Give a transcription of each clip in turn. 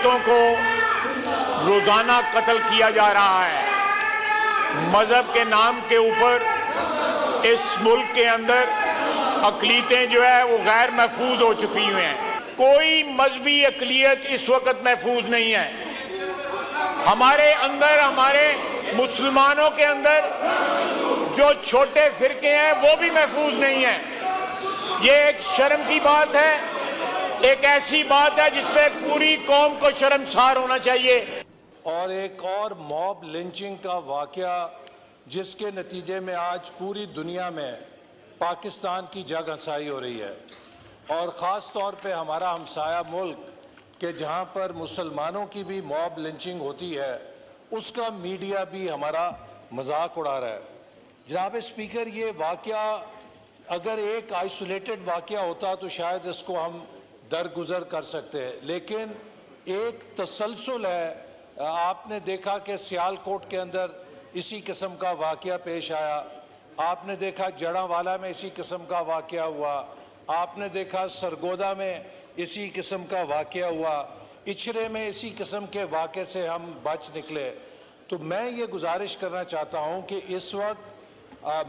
अकलीतों को रोजाना कत्ल किया जा रहा है। मजहब के नाम के ऊपर इस मुल्क के अंदर अकलीतें जो है वो गैर महफूज हो चुकी हुई हैं। कोई मजहबी अकलियत इस वक्त महफूज नहीं है। हमारे अंदर, हमारे मुसलमानों के अंदर जो छोटे फिरके हैं वो भी महफूज नहीं है। ये एक शर्म की बात है, एक ऐसी बात है जिसपे पूरी कौम को शर्मसार होना चाहिए। और एक और मॉब लिंचिंग का वाकया जिसके नतीजे में आज पूरी दुनिया में पाकिस्तान की जग हंसाई हो रही है, और ख़ास तौर पे हमारा हमसाया मुल्क के जहां पर मुसलमानों की भी मॉब लिंचिंग होती है, उसका मीडिया भी हमारा मजाक उड़ा रहा है। जनाब स्पीकर, ये वाकया अगर एक आइसोलेटेड वाकया होता तो शायद इसको हम दरगुजर कर सकते हैं, लेकिन एक तसलसल है। आपने देखा कि सियालकोट के अंदर इसी किस्म का वाकया पेश आया, आपने देखा जड़ावाला में इसी किस्म का वाकया हुआ, आपने देखा सरगोदा में इसी किस्म का वाकया हुआ, इचरे में इसी किस्म के वाक़े से हम बच निकले। तो मैं ये गुजारिश करना चाहता हूँ कि इस वक्त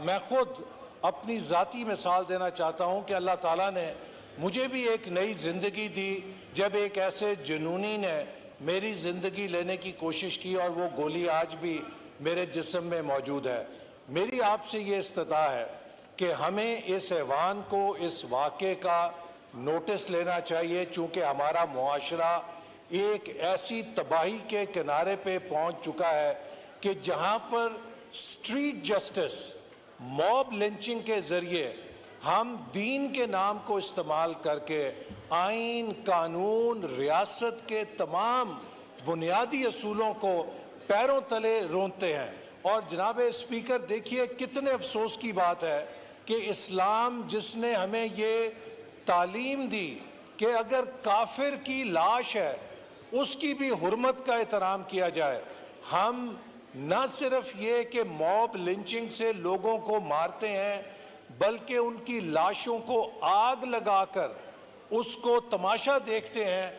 मैं ख़ुद अपनी ज़ाती मिसाल देना चाहता हूँ कि अल्लाह ताला ने मुझे भी एक नई ज़िंदगी दी जब एक ऐसे जुनूनी ने मेरी ज़िंदगी लेने की कोशिश की, और वो गोली आज भी मेरे जिस्म में मौजूद है। मेरी आपसे ये इस्तदा है कि हमें इस ऐवान को, इस वाक़े का नोटिस लेना चाहिए, चूँकि हमारा मुआशरा एक ऐसी तबाही के किनारे पे पहुँच चुका है कि जहाँ पर स्ट्रीट जस्टिस, मॉब लिंचिंग के ज़रिए हम दीन के नाम को इस्तेमाल करके आइन, कानून, रियासत के तमाम बुनियादी असूलों को पैरों तले रोंदते हैं। और जनाब स्पीकर, देखिए कितने अफसोस की बात है कि इस्लाम जिसने हमें ये तालीम दी कि अगर काफिर की लाश है उसकी भी हुर्मत का एहतराम किया जाए, हम न सिर्फ ये कि मॉब लिंचिंग से लोगों को मारते हैं बल्कि उनकी लाशों को आग लगाकर उसको तमाशा देखते हैं।